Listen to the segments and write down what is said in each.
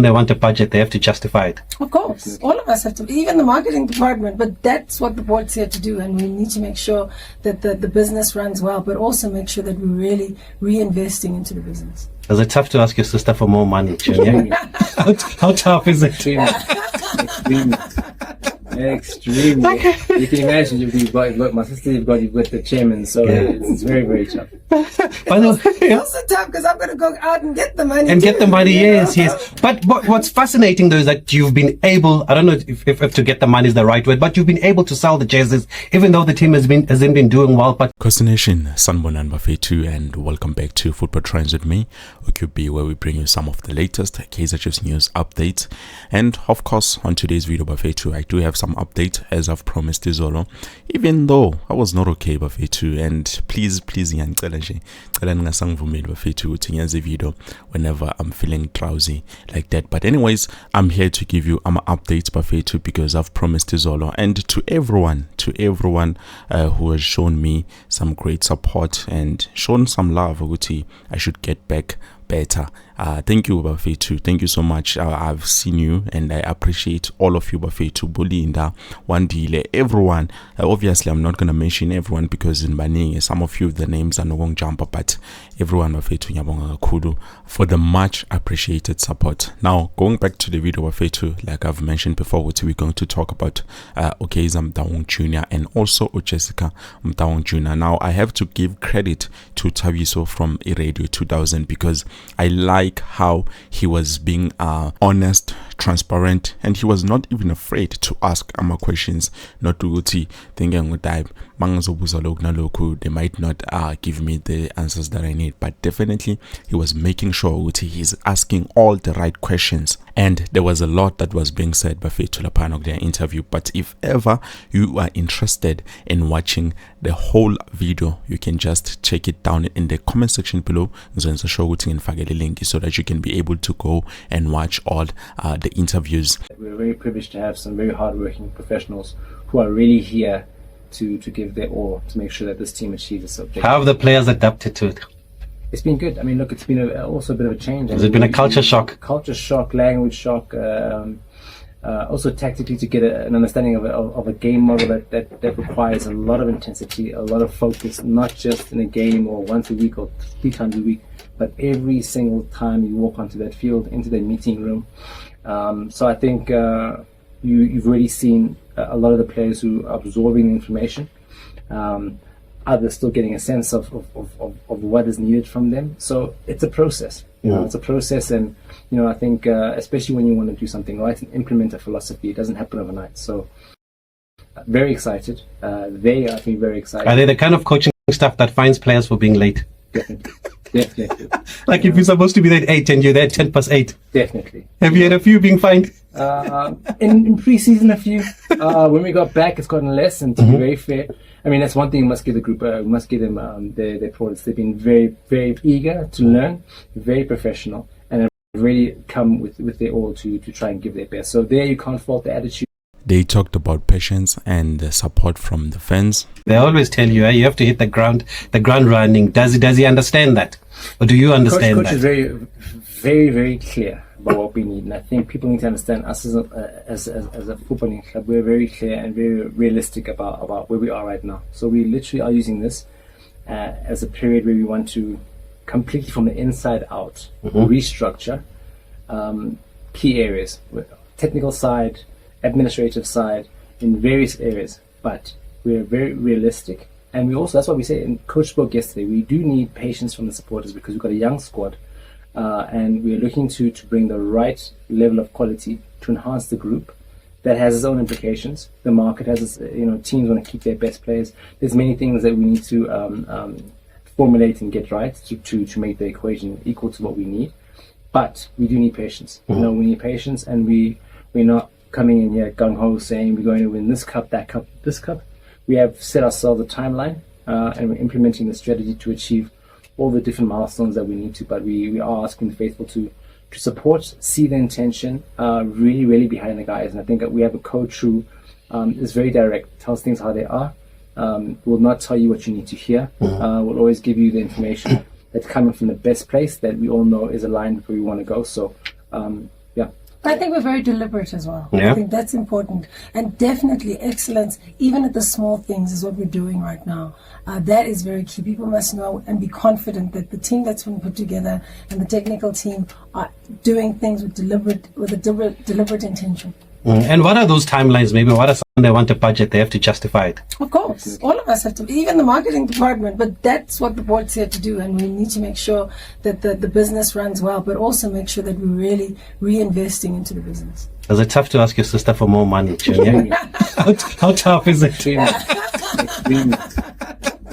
they want a budget, they have to justify it. Of course, all of us have to, even the marketing department, but that's what the board's here to do, and we need to make sure that the business runs well, but also make sure that we're really reinvesting into the business. Is it tough to ask your sister for more money, Junior? how tough is it? Extremely. Okay. You can imagine you've got my sister, you've got the chairman, so it's very, very tough. By the way, it's also tough because I'm going to go out and get the money. And get the money, yes. But what's fascinating though is that you've been able, I don't know if to get the money is the right word, but you've been able to sell the jerseys, even though the team hasn't been doing well. But Nation, Sanbonan Bafetu, and welcome back to Football Trends with me, OQB, where we bring you some of the latest Kaizer Chiefs news updates. And of course, on today's video, Bafetu, I do have some update as I've promised Izolo, even though I was not okay, Bafetu, and please video whenever I'm feeling drowsy like that. But anyways, I'm here to give you updates, Bafetu, because I've promised Izolo, and to everyone who has shown me some great support and shown some love, I should get back better. Thank you, Bafetu. Thank you so much. I've seen you and I appreciate all of you, Bafetu, Bolinda, Wandile, everyone. Obviously, I'm not going to mention everyone because in Baning, some of you, the names are not going to jump, but everyone, Bafetu, Nyabonga Kudu, for the much appreciated support. Now, going back to the video, Bafetu, like I've mentioned before, we're going to talk about Kaizer Motaung Jr. and also Jessica Motaung Jr. Now, I have to give credit to Taviso from Radio 2000 because I like how he was being honest, transparent, and he was not even afraid to ask questions. Not to thinking that they might not give me the answers that I need, but definitely he was making sure he's asking all the right questions. And there was a lot that was being said by Fetula Panok their interview. But if ever you are interested in watching the whole video, you can just check it down in the comment section below so that you can be able to go and watch all the interviews. We're very privileged to have some very hardworking professionals who are really here to give their all to make sure that this team achieves its objective. How have the players adapted to it? It's been good. I mean, look, it's been also a bit of a change. Has it been a culture shock? Culture shock, language shock, also tactically to get an understanding of a game model that requires a lot of intensity, a lot of focus, not just in a game or once a week or 3 times a week, but every single time you walk onto that field, into the meeting room. So I think you've already seen a lot of the players who are absorbing the information. Others still getting a sense of what is needed from them. So it's a process. It's a process, and I think especially when you want to do something right and implement a philosophy, it doesn't happen overnight. So very excited. They are very excited. Are they the kind of coaching staff that fines players for being late? Definitely. Like if you're supposed to be there at 8 and you're there at 10 past 8. Definitely. Have you had a few being fined? In pre-season, a few. When we got back, it's gotten less, and to be very fair, I mean, that's one thing we must give the group, we must give them their products. They've been very, very eager to learn, very professional, and have really come with their all to try and give their best. So there you can't fault the attitude. They talked about patience and the support from the fans. They always tell you, you have to hit the ground running. Does he understand that? Or do you understand Coach that? Is very, very, very clear about what we need. And I think people need to understand us as a footballing club. We're very clear and very realistic about where we are right now. So we literally are using this as a period where we want to completely from the inside out restructure key areas, technical side, administrative side, in various areas. But we are very realistic. And we also, that's what we say, and Coach spoke yesterday, we do need patience from the supporters because we've got a young squad. And we're looking to bring the right level of quality to enhance the group. That has its own implications. The market has its, teams want to keep their best players. There's many things that we need to formulate and get right to make the equation equal to what we need. But we do need patience. We need patience, and we're not coming in here gung-ho saying we're going to win this cup, that cup, this cup. We have set ourselves a timeline and we're implementing the strategy to achieve all the different milestones that we need to, but we are asking the faithful to support, see the intention, really, really behind the guys. And I think that we have a coach who is very direct, tells things how they are, will not tell you what you need to hear, will always give you the information that's coming from the best place that we all know is aligned with where we want to go. So, I think we're very deliberate as well. Yeah. I think that's important. And definitely excellence, even at the small things, is what we're doing right now. That is very key. People must know and be confident that the team that's been put together and the technical team are doing things with a deliberate intention. And what are those timelines? Maybe what are some they want a budget, they have to justify it. Of course, all of us have to, even the marketing department, but that's what the board's here to do, and we need to make sure that the business runs well, but also make sure that we're really reinvesting into the business. Is it tough to ask your sister for more money, Junior? how tough is it?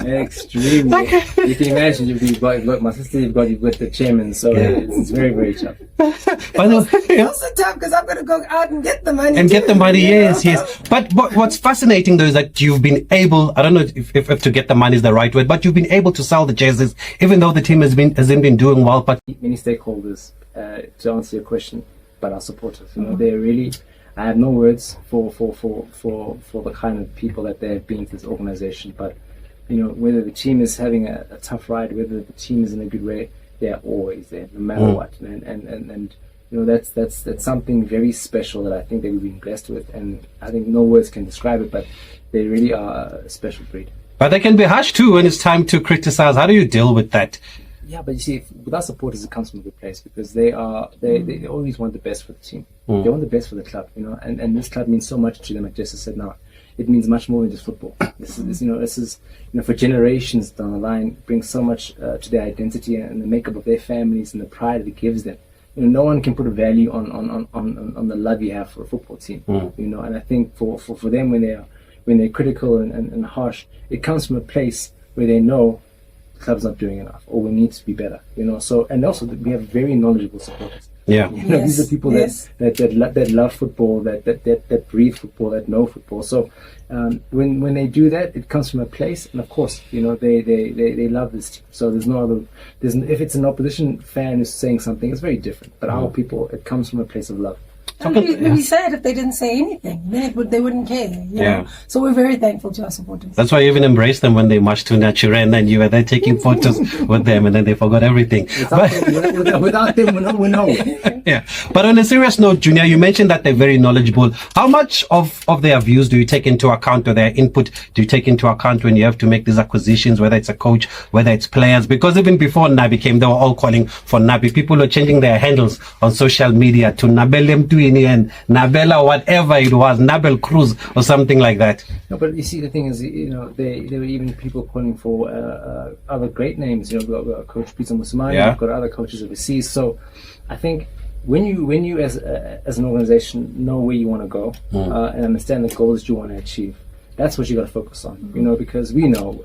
Extremely. You can imagine you've got my sister, you've got the chairman, so it's very, very tough. By the way, It's also tough because I'm going to go out and get the money. and get too, the money, you know? yes. But what's fascinating though is that you've been able, I don't know if to get the money is the right word, but you've been able to sell the jerseys, even though the team hasn't been doing well. But Many stakeholders, to answer your question, but our supporters, you know, they're really, I have no words for the kind of people that they have been to this organization, but you know, whether the team is having a tough ride, whether the team is in a good way, they're always there, no matter what. And you know, that's something very special that I think that we've been blessed with, and I think no words can describe it, but they really are a special breed. But they can be harsh too when it's time to criticize. How do you deal with that? Yeah, but you see, with our supporters, it comes from a good place because they always want the best for the team. They want the best for the club, you know, and this club means so much to them. Like Jesse said, now it means much more than just football. This is for generations down the line, brings so much to their identity and the makeup of their families and the pride that it gives them. You know, no one can put a value on the love you have for a football team. You know, and I think for them when they're critical and harsh, it comes from a place where they know the club's not doing enough or we need to be better. You know, so and also we have very knowledgeable supporters. Yeah. You know, these are people that love football, that breathe football, that know football. So when they do that, it comes from a place, and of course, you know, they love this team. So if it's an opposition fan who's saying something, it's very different. But our people, it comes from a place of love. And we'd be sad if they didn't say anything. Then they wouldn't care. You know? So we're very thankful to our supporters. That's why you even embraced them when they marched to Nature, and then you were there taking photos with them, and then they forgot everything. Without them, we know. Yeah. But on a serious note, Junior, you mentioned that they're very knowledgeable. How much of their views do you take into account, or their input do you take into account when you have to make these acquisitions, whether it's a coach, whether it's players? Because even before Nabi came, they were all calling for Nabi. People were changing their handles on social media to Nabelem Tuini and Nabella, whatever it was, Nabel Cruz or something like that. No, but you see, the thing is, you know, there were even people calling for other great names. You know, we've got Coach Peter Musumani, we've got other coaches overseas. So I think when you as an organization know where you want to go and understand the goals you want to achieve, that's what you got to focus on. You know, because we know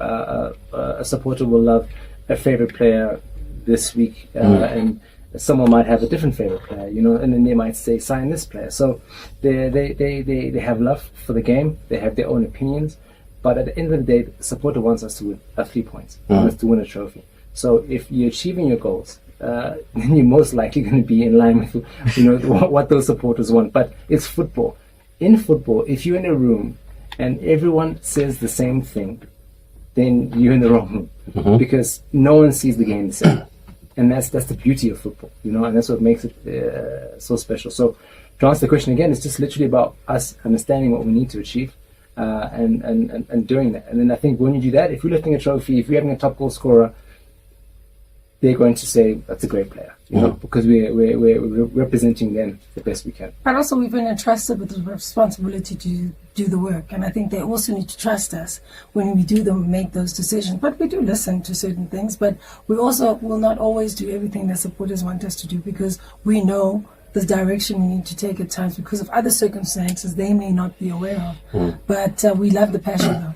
a supporter will love a favorite player this week, and someone might have a different favorite player, you know, and then they might say sign this player. So they have love for the game, they have their own opinions, but at the end of the day, the supporter wants us to win 3 points, wants to win a trophy. So if you're achieving your goals, then you're most likely going to be in line with, you know, what those supporters want. But it's football. In football, if you're in a room and everyone says the same thing, then you're in the wrong room because no one sees the game the same. And that's the beauty of football, you know, and that's what makes it so special. So to answer the question again, it's just literally about us understanding what we need to achieve and doing that. And then I think when you do that, if you're lifting a trophy, if you're having a top goal scorer, they're going to say that's a great player, you know, because we're representing them the best we can. But also we've been entrusted with the responsibility to do the work, and I think they also need to trust us when we do make those decisions. But we do listen to certain things, but we also will not always do everything that supporters want us to do because we know the direction we need to take at times because of other circumstances they may not be aware of. But we love the passion though.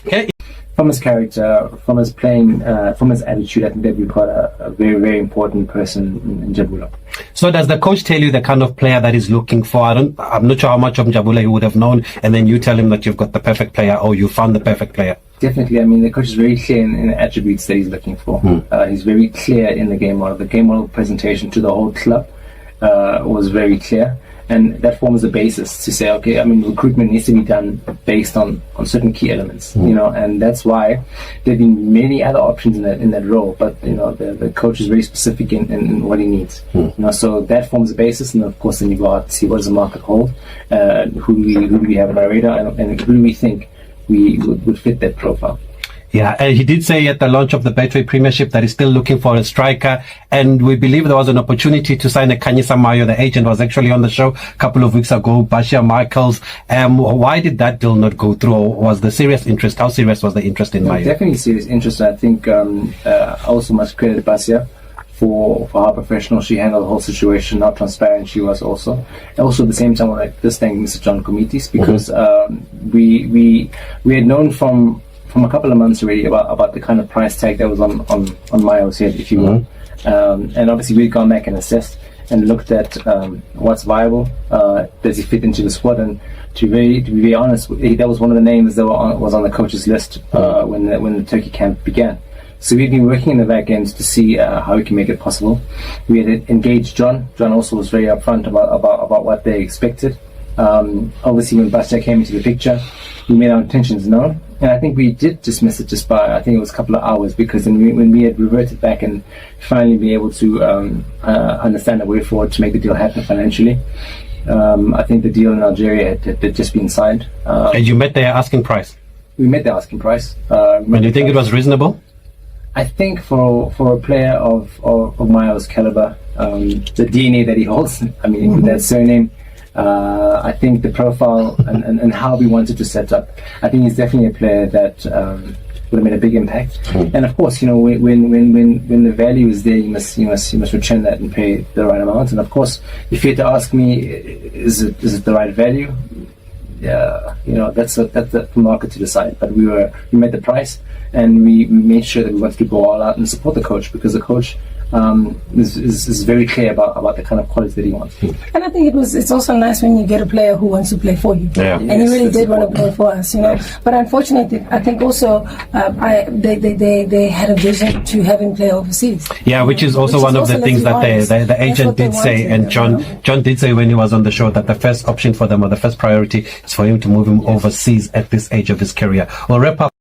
Okay. From his character, from his playing, from his attitude, I think that we've got a very, very important person in Jabula. So does the coach tell you the kind of player that he's looking for? I'm not sure how much of Jabula he would have known, and then you tell him that you've got the perfect player or you found the perfect player. Definitely. I mean, the coach is very clear in the attributes that he's looking for. He's very clear in the game model. The game model presentation to the whole club was very clear. And that forms the basis to say, okay, I mean, recruitment needs to be done based on certain key elements, you know, and that's why there have been many other options in that role, but, you know, the coach is very specific in what he needs. You know, so that forms the basis, and of course then you go out to see what does the market hold, who do we have on our radar, and who do we think we would fit that profile. Yeah, and he did say at the launch of the Betway Premiership that he's still looking for a striker, and we believe there was an opportunity to sign a Kaizer Mayo. The agent was actually on the show a couple of weeks ago, Bashir Michaels. Why did that deal not go through, or was the serious interest? How serious was the interest in Mayo? Definitely serious interest. I think I also must credit Bashir for how professional she handled the whole situation, how transparent she was also. And also at the same time, I like to thank Mr. John Comitis, because we had known from a couple of months already about the kind of price tag that was on Mayo's head, if you will. And obviously we'd gone back and assessed and looked at what's viable, does he fit into the squad, and to be very honest, that was one of the names that was on the coach's list when the Turkey camp began. So we've been working in the back end to see how we can make it possible. We had engaged John. John also was very upfront about what they expected. Obviously when Bastia came into the picture, we made our intentions known. And I think we did dismiss it just by, I think it was a couple of hours, because then when we had reverted back and finally be able to understand the way forward to make the deal happen financially, I think the deal in Algeria had just been signed. And you met their asking price? We met the asking price. And you think it was reasonable? I think for a player of Mayo's caliber, the DNA that he holds, I mean, with that surname, I think the profile and how we wanted to set up, I think he's definitely a player that would have made a big impact. And of course, you know, when the value is there, you must return that and pay the right amount. And of course, if you had to ask me, is it the right value? Yeah, you know, that's the market to decide. But we made the price, and we made sure that we wanted to go all out and support the coach, because the coach is very clear about the kind of quality that he wants. And I think it's also nice when you get a player who wants to play for you. Yeah. And he really did want to play for us, you know. But unfortunately, I think also they had a vision to have him play overseas. Yeah, which is also one of the things that the agent did say, and John did say when he was on the show that the first option for them, or the first priority, is for him to move him overseas at this age of his career. We'll wrap up.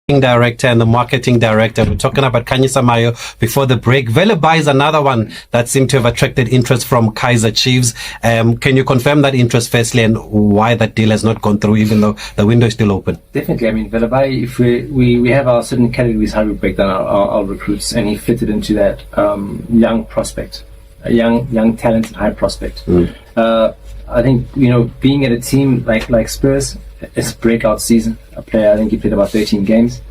Director and the marketing director. We're talking about Kaizer Mayo before the break. Velebai is another one that seemed to have attracted interest from Kaizer Chiefs. Can you confirm that interest firstly, and why that deal has not gone through, even though the window is still open? Definitely. I mean, Velebai, if we have our certain categories how we break down our recruits, and he fitted into that young prospect, a young talented high prospect. I think, you know, being at a team like Spurs, it's a breakout season. A player, I think he played about 13 games.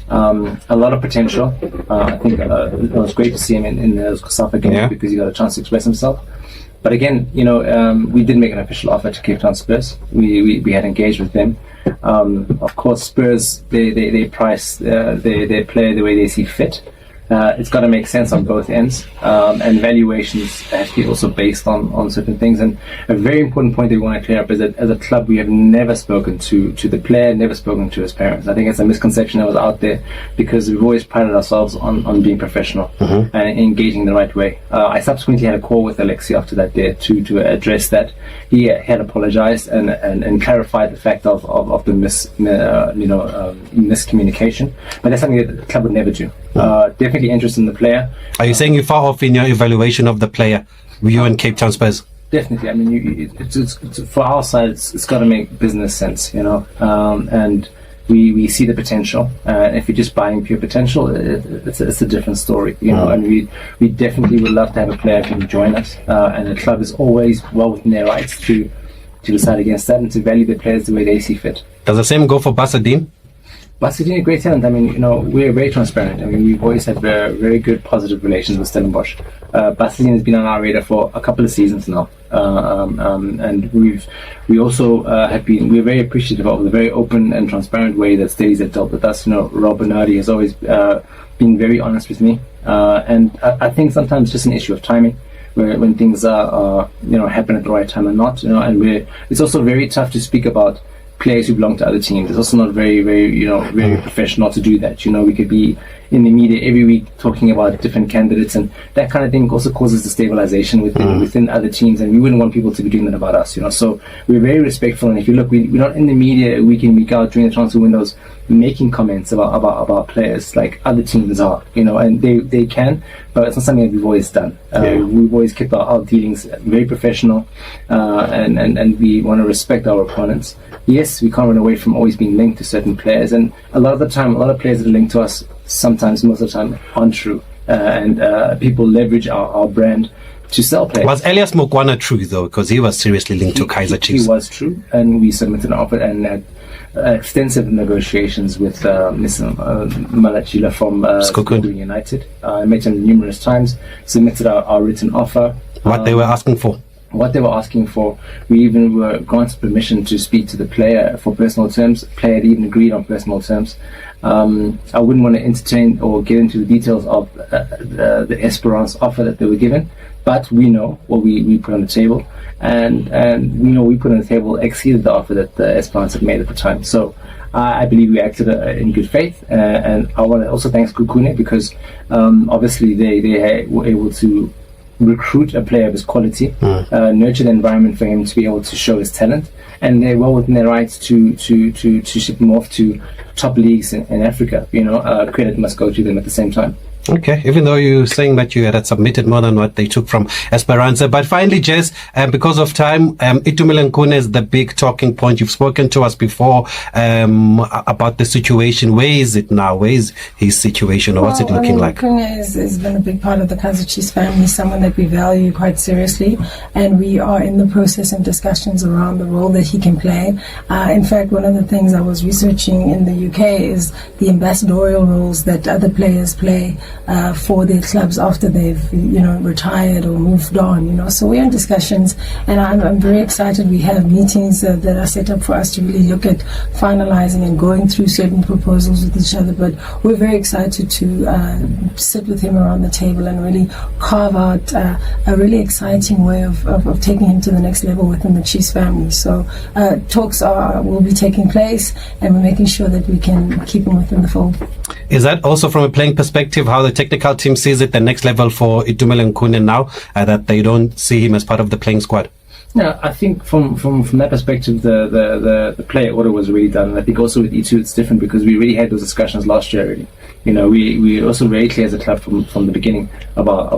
A lot of potential. I think it was great to see him in those Kosafa games, because he got a chance to express himself. But again, you know, we did make an official offer to Cape Town Spurs. We had engaged with them. Of course, Spurs, they price their player the way they see fit. It's got to make sense on both ends, and valuations have to be also based on certain things. And a very important point that we want to clear up is that as a club, we have never spoken to the player, never spoken to his parents. I think it's a misconception that was out there, because we've always prided ourselves on being professional and engaging the right way. I subsequently had a call with Alexi after that day to address that. He had apologized and clarified the fact of the miscommunication. But that's something that the club would never do. Definitely interest in the player. Are you saying you're far off in your evaluation of the player, you and Cape Town Spurs? Definitely. I mean, it's for our side, it's got to make business sense, you know. And we see the potential. If you're just buying pure potential, it's a different story, you know. And we definitely would love to have a player who can join us. And the club is always well within their rights to decide against that and to value the players the way they see fit. Does the same go for Basadine? Basadine, a great talent. I mean, you know, we're very transparent. I mean, we've always had very good, positive relations with Stellenbosch. Basadine has been on our radar for a couple of seasons now, and we also we're very appreciative of the very open and transparent way that Steadies have dealt with us. You know, Rob Bernardi has always been very honest with me, and I think sometimes it's just an issue of timing, when things are happen at the right time or not. You know, and it's also very tough to speak about players who belong to other teams. It's also not very professional to do that. You know, we could be in the media every week talking about different candidates, and that kind of thing also causes destabilization within other teams, and we wouldn't want people to be doing that about us, So we're very respectful, and if you look, we're not in the media week in, week out during the transfer windows making comments about players like other teams are, and they can, but it's not something that we've always done. We've always kept our dealings very professional, and we want to respect our opponents. Yes, we can't run away from always being linked to certain players, and a lot of the time, a lot of players that are linked to us, sometimes, most of the time, aren't true, and people leverage our brand to sell players. Was Elias Mokwana true, though, because he was seriously linked to Kaizer Chiefs? He was true, and we submitted an offer and had extensive negotiations with Mr. Malachila from Skokun United. I met him numerous times, submitted our written offer. What they were asking for? What they were asking for. We even were granted permission to speak to the player for personal terms. The player had even agreed on personal terms. I wouldn't want to entertain or get into the details of the Esperance offer that they were given, but we know what we put on the table, and we know we put on the table exceeded the offer that the Esperance had made at the time. So I believe we acted in good faith, and I want to also thank Khune, because obviously they were able to recruit a player of his quality, nurture the environment for him to be able to show his talent, and they're well within their rights to ship him off to top leagues in Africa. Credit must go to them at the same time. Okay, even though you're saying that you had submitted more than what they took from Esperanza. But finally, Jess, because of time, Itumeleng Khune is the big talking point. You've spoken to us before about the situation. Where is it now? Where is his situation, or what's it looking like? Khune has been a big part of the Kaizer Chiefs family, someone that we value quite seriously, and we are in the process and discussions around the role that he can play. In fact, one of the things I was researching in the UK is the ambassadorial roles that other players play for their clubs after they've retired or moved on. So we're in discussions, and I'm very excited. We have meetings that are set up for us to really look at finalizing and going through certain proposals with each other, but we're very excited to sit with him around the table and really carve out a really exciting way of taking him to the next level within the Chiefs family. So talks will be taking place, and we're making sure that we can keep him within the fold. Is that also from a playing perspective how the technical team sees it, the next level for Itumeleng Khune now, that they don't see him as part of the playing squad? Yeah, I think from that perspective, the player order was already done. And I think also with E2 it's different, because we already had those discussions last year already. We were also very clear as a club from the beginning about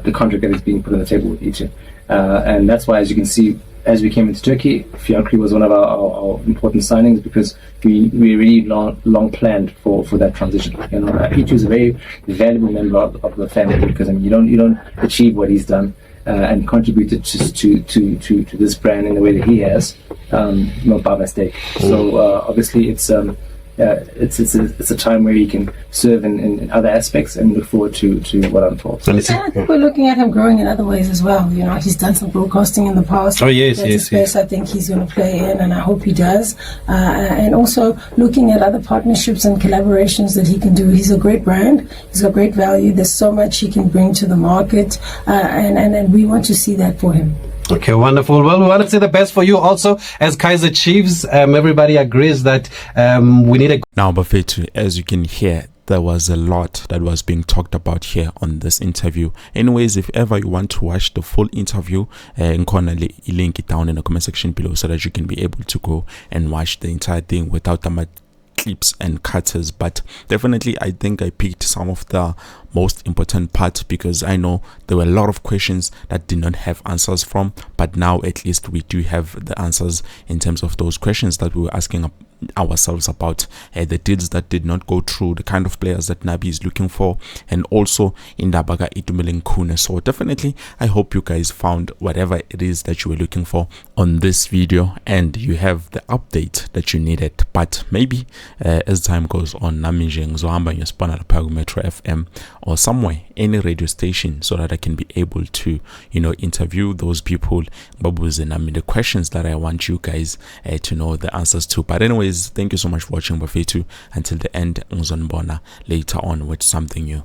the contract that is being put on the table with E2. And that's why, as you can see, as we came into Turkey, Fiancri was one of our important signings, because we really long planned for that transition. E2 is a very valuable member of the family, because you don't achieve what he's done and contributed to this brand in the way that he has, not by mistake. So obviously it's a time where he can serve in other aspects, and look forward to what unfolds. And I think we're looking at him growing in other ways as well. He's done some broadcasting in the past. Oh yes, That's yes, a space I think he's going to play in, and I hope he does. And also looking at other partnerships and collaborations that he can do. He's a great brand. He's got great value. There's so much he can bring to the market, and we want to see that for him. Okay, wonderful. Well, we want to say the best for you also as Kaizer Chiefs. Everybody agrees that we need a... Now, Bafetu, as you can hear, there was a lot that was being talked about here on this interview. Anyways, if ever you want to watch the full interview, link it down in the comment section below, so that you can be able to go and watch the entire thing without the clips and cutters. But definitely I think I picked some of the most important parts, because I know there were a lot of questions that did not have answers from, but now at least we do have the answers in terms of those questions that we were asking ourselves about, the deals that did not go through, the kind of players that Nabi is looking for, and also in Dabaga Itumeleng Khune. So definitely I hope you guys found whatever it is that you were looking for on this video, and you have the update that you needed. But maybe as time goes on, Metro FM or somewhere, any radio station, so that I can be able to interview those people, the questions that I want you guys to know the answers to. But anyways, thank you so much for watching Bafetu. Until the end, ngizonibona later on with something new.